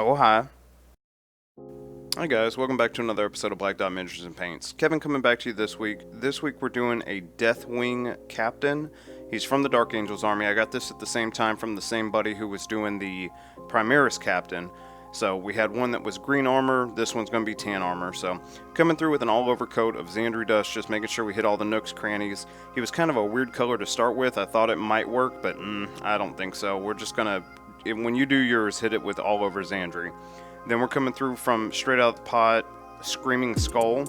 Oh, hi. Hi guys, welcome back to another episode of Blackdot Miniatures and Paints. Kevin coming back to you this week. This week we're doing a Deathwing captain. He's from the Dark Angels army. I got this at the same time from the same buddy who was doing the Primaris captain. So we had one that was green armor, this one's going to be tan armor. So coming through with an all over coat of Zandri Dust, just making sure we hit all the nooks, crannies. He was kind of a weird color to start with. I thought it might work, but I don't think so. We're just going to, when you do yours, hit it with all over Zandri. Then we're coming through from straight out the pot, Screaming Skull.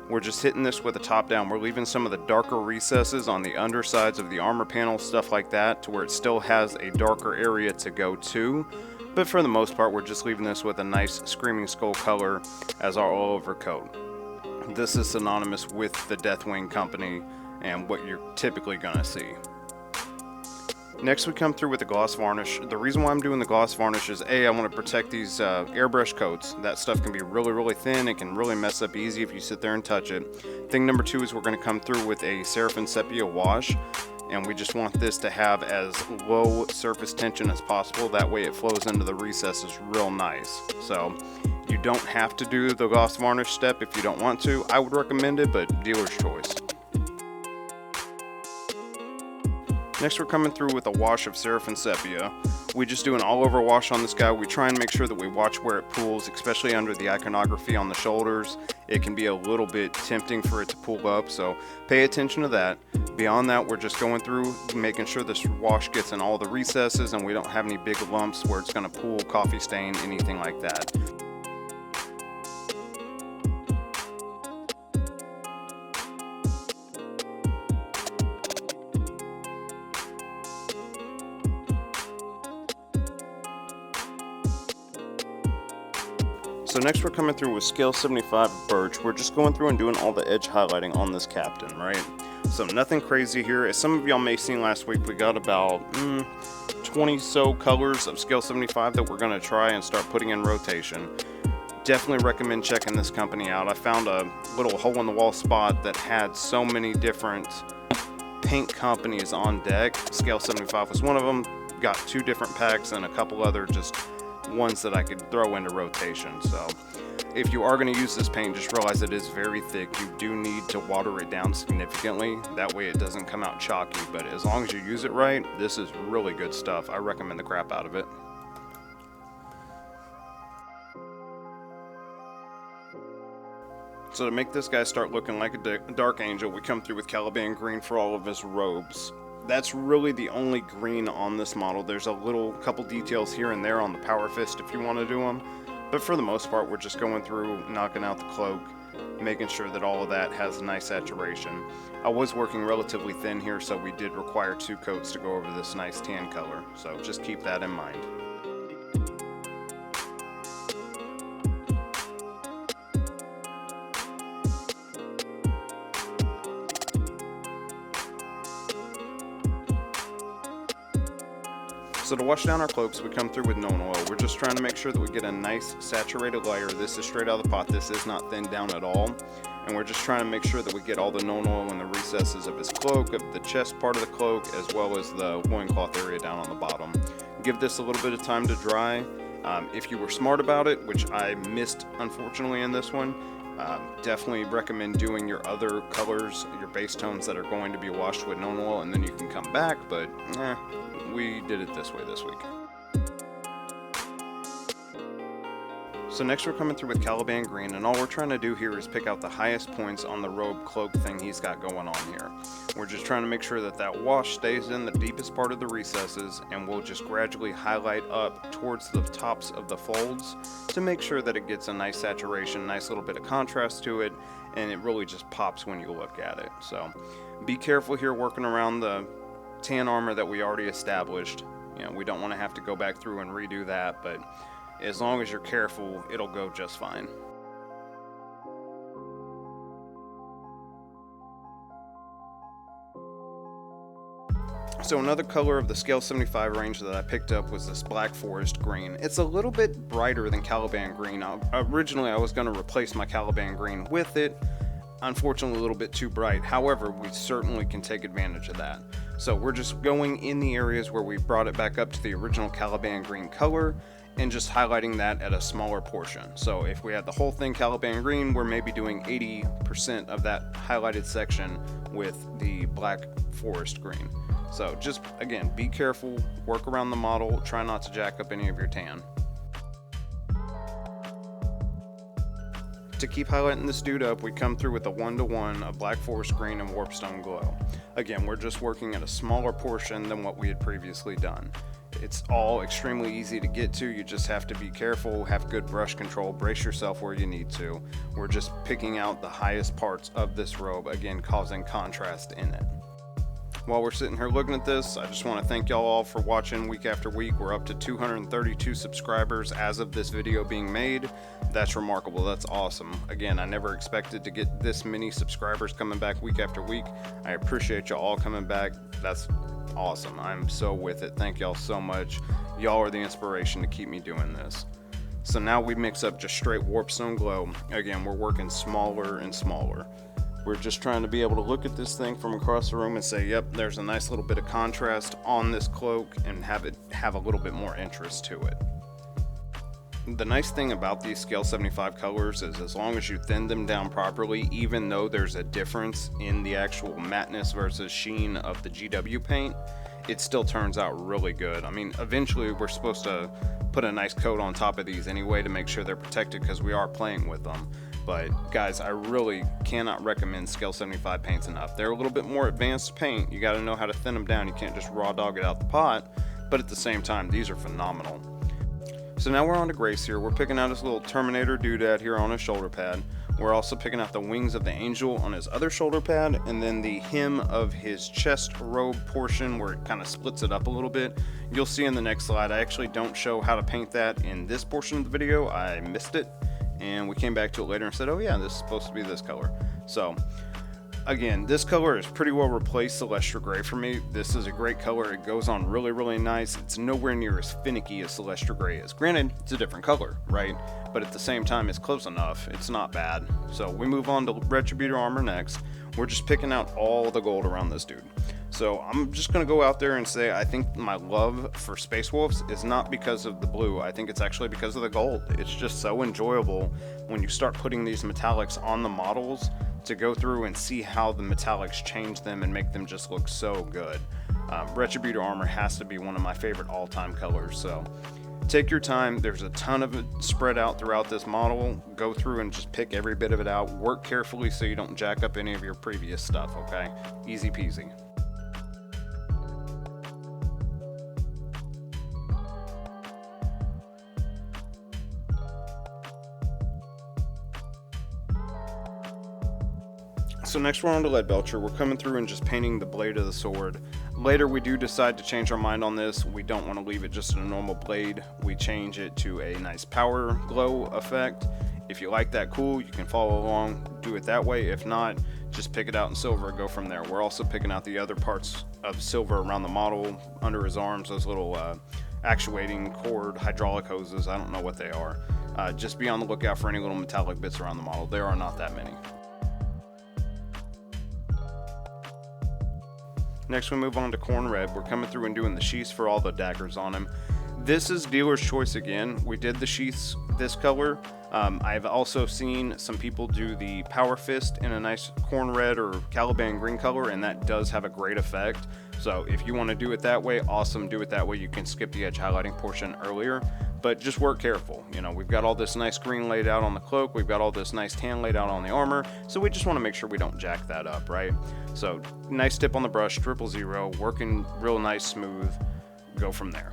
We're just hitting this with a top down. We're leaving some of the darker recesses on the undersides of the armor panel, stuff like that, to where it still has a darker area to go to. But for the most part, we're just leaving this with a nice Screaming Skull color as our all-over coat. This is synonymous with the Deathwing company and what you're typically going to see. Next we come through with the gloss varnish. The reason why I'm doing the gloss varnish is A, I want to protect these airbrush coats. That stuff can be really thin. It can really mess up easy if you sit there and touch it. Thing number two is we're going to come through with a Serephin Sepia wash. And we just want this to have as low surface tension as possible. That way it flows into the recesses real nice. So you don't have to do the gloss varnish step if you don't want to. I would recommend it, but dealer's choice. Next we're coming through with a wash of Serephin Sepia. We just do an all over wash on this guy. We try and make sure that we watch where it pools, especially under the iconography on the shoulders. It can be a little bit tempting for it to pool up, so pay attention to that. Beyond that, we're just going through, making sure this wash gets in all the recesses and we don't have any big lumps where it's going to pool, coffee stain, anything like that. So next we're coming through with scale 75 Birch. We're just going through and doing all the edge highlighting on this captain, right? So nothing crazy here. As some of y'all may have seen last week, we got about 20 so colors of scale 75 that we're going to try and start putting in rotation. Definitely recommend checking this company out. I found a little hole in the wall spot that had so many different paint companies on deck. Scale 75 was one of them. Got 2 different packs and a couple other just ones that I could throw into rotation. So if you are going to use this paint, just realize it is very thick. You do need to water it down significantly. That way it doesn't come out chalky, but as long as you use it right, this is really good stuff. I recommend the crap out of it. So to make this guy start looking like a Dark Angel, we come through with Caliban Green for all of his robes. That's really the only green on this model. There's a couple details here and there on the Power Fist if you want to do them. But for the most part, we're just going through, knocking out the cloak, making sure that all of that has a nice saturation. I was working relatively thin here, so we did require 2 coats to go over this nice tan color. So just keep that in mind. So to wash down our cloaks, we come through with Nuln Oil. We're just trying to make sure that we get a nice saturated layer. This is straight out of the pot. This is not thinned down at all. And we're just trying to make sure that we get all the Nuln Oil in the recesses of his cloak, of the chest part of the cloak, as well as the loincloth area down on the bottom. Give this a little bit of time to dry. If you were smart about it, which I missed unfortunately in this one, definitely recommend doing your other colors, your base tones that are going to be washed with Nuln Oil, and then you can come back, but we did it this way this week. So next we're coming through with Caliban Green, and all we're trying to do here is pick out the highest points on the robe cloak thing he's got going on here. We're just trying to make sure that that wash stays in the deepest part of the recesses, and we'll just gradually highlight up towards the tops of the folds to make sure that it gets a nice saturation, nice little bit of contrast to it, and it really just pops when you look at it. So be careful here working around the tan armor that we already established. You know, we don't want to have to go back through and redo that, but as long as you're careful, it'll go just fine. So another color of the scale 75 range that I picked up was this Black Forest Green. It's a little bit brighter than Caliban Green. Originally I was going to replace my Caliban Green with it. Unfortunately a little bit too bright. However, we certainly can take advantage of that. So we're just going in the areas where we brought it back up to the original Caliban Green color and just highlighting that at a smaller portion. So if we had the whole thing Caliban Green, we're maybe doing 80% of that highlighted section with the black forest green. So just, again, be careful, work around the model, try not to jack up any of your tan. To keep highlighting this dude up, we come through with a 1-to-1 of Black Forest Green and Warpstone Glow. Again, we're just working at a smaller portion than what we had previously done. It's all extremely easy to get to, you just have to be careful, have good brush control, brace yourself where you need to. We're just picking out the highest parts of this robe, again causing contrast in it. While we're sitting here looking at this, I just want to thank y'all all for watching week after week. We're up to 232 subscribers as of this video being made. That's remarkable. That's awesome. Again, I never expected to get this many subscribers coming back week after week. I appreciate y'all all coming back. That's awesome. I'm so with it. Thank y'all so much. Y'all are the inspiration to keep me doing this. So now we mix up just straight Warpstone Glow. Again, we're working smaller and smaller. We're just trying to be able to look at this thing from across the room and say, yep, there's a nice little bit of contrast on this cloak, and have it have a little bit more interest to it. The nice thing about these scale 75 colors is as long as you thin them down properly, even though there's a difference in the actual matteness versus sheen of the GW paint, it still turns out really good. I mean, eventually we're supposed to put a nice coat on top of these anyway to make sure they're protected because we are playing with them. But guys, I really cannot recommend scale 75 paints enough. They're a little bit more advanced paint. You got to know how to thin them down. You can't just raw dog it out the pot. But at the same time, these are phenomenal. So now we're on to Grey Seer. We're picking out his little Terminator doodad here on his shoulder pad. We're also picking out the wings of the angel on his other shoulder pad, and then the hem of his chest robe portion where it kind of splits it up a little bit. You'll see in the next slide. I actually don't show how to paint that in this portion of the video. I missed it. And we came back to it later and said, oh yeah, this is supposed to be this color. So again, this color has pretty well replaced Celestial Gray for me. This is a great color. It goes on really, really nice. It's nowhere near as finicky as Celestial Gray is. Granted, it's a different color, right? But at the same time, it's close enough. It's not bad. So we move on to Retributer Armor next. We're just picking out all the gold around this dude. So I'm just going to go out there and say I think my love for Space Wolves is not because of the blue. I think it's actually because of the gold. It's just so enjoyable when you start putting these metallics on the models to go through and see how the metallics change them and make them just look so good. Retributer Armor has to be one of my favorite all-time colors. So take your time. There's a ton of it spread out throughout this model. Go through and just pick every bit of it out. Work carefully so you don't jack up any of your previous stuff, okay? Easy peasy. So next we're on to Leadbelcher. We're coming through and just painting the blade of the sword. Later we do decide to change our mind on this. We don't want to leave it just a normal blade. We change it to a nice power glow effect. If you like that, cool, you can follow along, do it that way. If not, just pick it out in silver and go from there. We're also picking out the other parts of silver around the model, under his arms, those little actuating cord hydraulic hoses. I don't know what they are. Just be on the lookout for any little metallic bits around the model. There are not that many. Next we move on to Khorne Red. We're coming through and doing the sheaths for all the daggers on him. This is dealer's choice again. We did the sheaths this color. I've also seen some people do the Power Fist in a nice Khorne Red or Caliban Green color, and that does have a great effect. So if you want to do it that way, awesome, do it that way. You can skip the edge highlighting portion earlier, but just work careful. You know, we've got all this nice green laid out on the cloak, we've got all this nice tan laid out on the armor, so we just want to make sure we don't jack that up, right? So nice tip on the brush, 000, working real nice, smooth, go from there.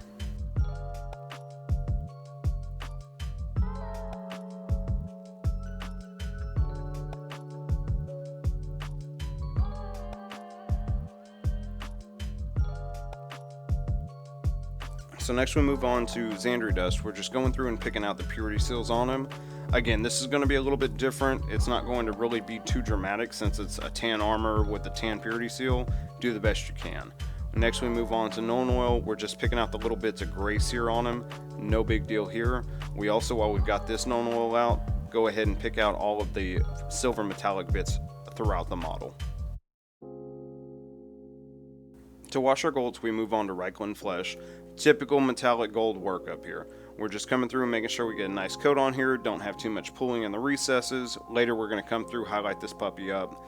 So next we move on to Zandri Dust. We're just going through and picking out the purity seals on him. Again, this is going to be a little bit different. It's not going to really be too dramatic since it's a tan armor with the tan purity seal. Do the best you can. Next we move on to Nuln Oil. We're just picking out the little bits of Grey Seer on him. No big deal here. We also, while we've got this Nuln Oil out, go ahead and pick out all of the silver metallic bits throughout the model. To wash our golds, we move on to Reikland Flesh. Typical metallic gold work up here. We're just coming through and making sure we get a nice coat on here, don't have too much pooling in the recesses. Later we're going to come through, highlight this puppy up,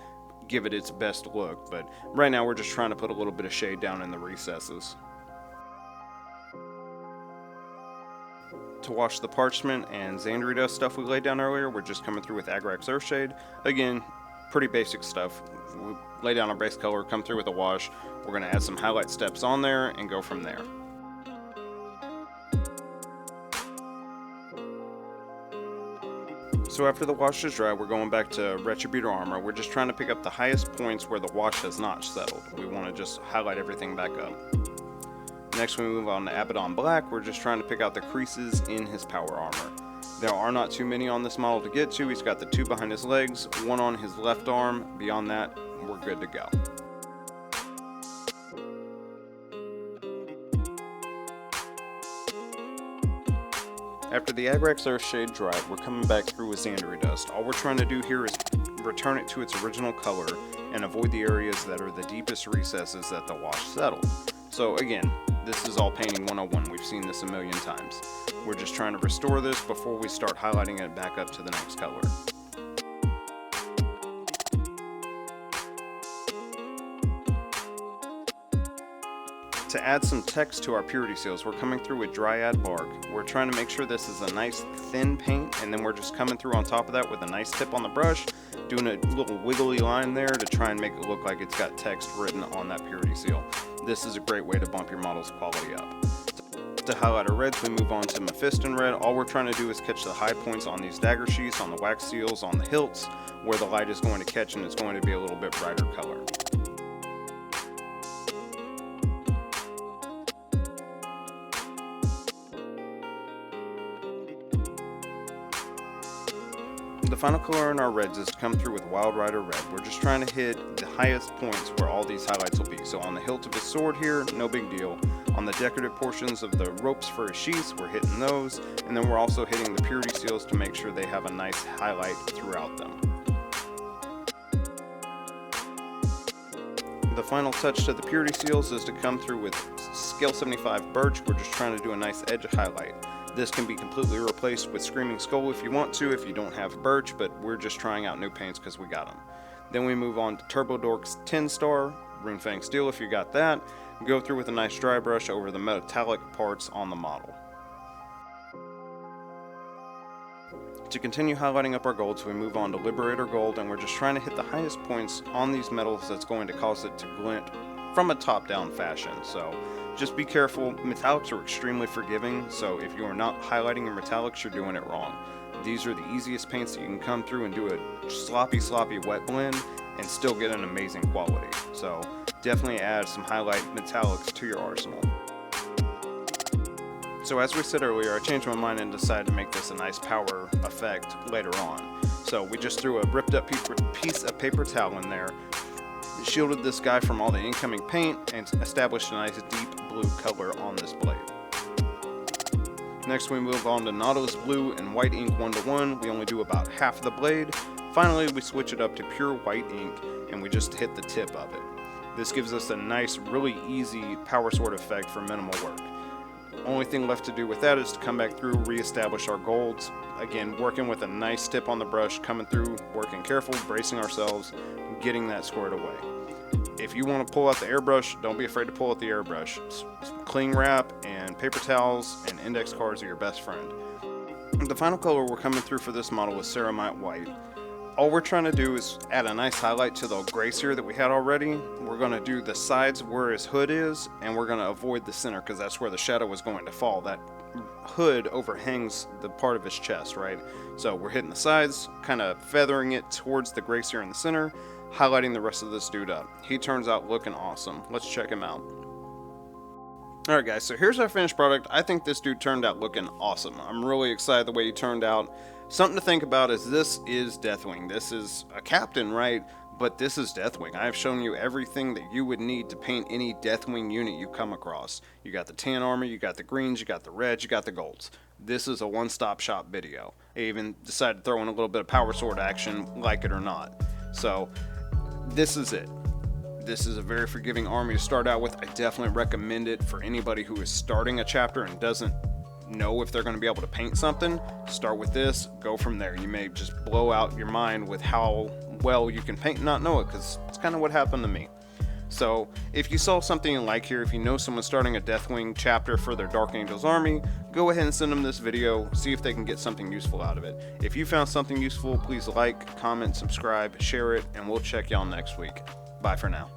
give it its best look, but right now we're just trying to put a little bit of shade down in the recesses. To wash the parchment and Zandri Dust stuff we laid down earlier, we're just coming through with Agrax Earthshade. Again, pretty basic stuff. We lay down our base color, come through with a wash. We're going to add some highlight steps on there and go from there. So after the wash is dry, we're going back to Retributer Armor. We're just trying to pick up the highest points where the wash has not settled. We want to just highlight everything back up. Next we move on to Abaddon Black. We're just trying to pick out the creases in his power armor. There are not too many on this model to get to. He's got the 2 behind his legs, 1 on his left arm. Beyond that, we're good to go. After the Agrax Earthshade dried, we're coming back through with Zandri Dust. All we're trying to do here is return it to its original color and avoid the areas that are the deepest recesses that the wash settled. So again, this is all painting 101. We've seen this a million times. We're just trying to restore this before we start highlighting it back up to the next color. To add some text to our purity seals, we're coming through with Dryad Bark. We're trying to make sure this is a nice thin paint, and then we're just coming through on top of that with a nice tip on the brush, doing a little wiggly line there to try and make it look like it's got text written on that purity seal. This is a great way to bump your model's quality up. To highlight our reds, we move on to Mepheston Red. All we're trying to do is catch the high points on these dagger sheaths, on the wax seals, on the hilts, where the light is going to catch and it's going to be a little bit brighter color. The final color in our reds is to come through with Wild Rider Red. We're just trying to hit the highest points where all these highlights will be. So on the hilt of his sword here, no big deal. On the decorative portions of the ropes for his sheaths, we're hitting those. And then we're also hitting the purity seals to make sure they have a nice highlight throughout them. The final touch to the purity seals is to come through with Scale 75 Birch. We're just trying to do a nice edge highlight. This can be completely replaced with Screaming Skull if you want to, if you don't have Birch, but we're just trying out new paints because we got them. Then we move on to Turbo Dork's 10 Star, Runefang Steel if you got that. Go through with a nice dry brush over the metallic parts on the model. To continue highlighting up our golds, we move on to Liberator Gold, and we're just trying to hit the highest points on these metals that's going to cause it to glint from a top-down fashion. So just be careful. Metallics are extremely forgiving, so if you are not highlighting your metallics, you're doing it wrong. These are the easiest paints that you can come through and do a sloppy wet blend and still get an amazing quality. So definitely add some highlight metallics to your arsenal. So as we said earlier, I changed my mind and decided to make this a nice power effect later on. So we just threw a ripped up piece of paper towel in there, shielded this guy from all the incoming paint, and established a nice deep blue color on this blade. Next we move on to Nautilus Blue and White ink 1:1. We only do about half of the blade. Finally we switch it up to pure white ink and we just hit the tip of it. This gives us a nice, really easy power sword effect for minimal work. Only thing left to do with that is to come back through, reestablish our golds. Again, working with a nice tip on the brush, coming through, working careful, bracing ourselves, getting that squared away. If you want to pull out the airbrush, don't be afraid to pull out the airbrush. Cling wrap and paper towels and index cards are your best friend. The final color we're coming through for this model is Ceremite White. All we're trying to do is add a nice highlight to the Grey Seer that we had already. We're going to do the sides where his hood is, and we're going to avoid the center because that's where the shadow was going to fall. That hood overhangs the part of his chest, right? So we're hitting the sides, kind of feathering it towards the Grey Seer in the center, highlighting the rest of this dude up. He turns out looking awesome. Let's check him out. Alright guys, so here's our finished product. I think this dude turned out looking awesome. I'm really excited the way he turned out. Something to think about is this is Deathwing. This is a captain, right? But this is Deathwing. I've shown you everything that you would need to paint any Deathwing unit you come across. You got the tan armor, you got the greens, you got the reds, you got the golds. This is a one-stop shop video. I even decided to throw in a little bit of power sword action, like it or not. So this is it. This is a very forgiving army to start out with. I definitely recommend it for anybody who is starting a chapter and doesn't know if they're going to be able to paint something, start with this, go from there. You may just blow out your mind with how well you can paint and not know it, because it's kind of what happened to me. So if you saw something you like here, if you know someone starting a Deathwing chapter for their Dark Angels army, go ahead and send them this video, see if they can get something useful out of it. If you found something useful, please like, comment, subscribe, share it, and we'll check y'all next week. Bye for now.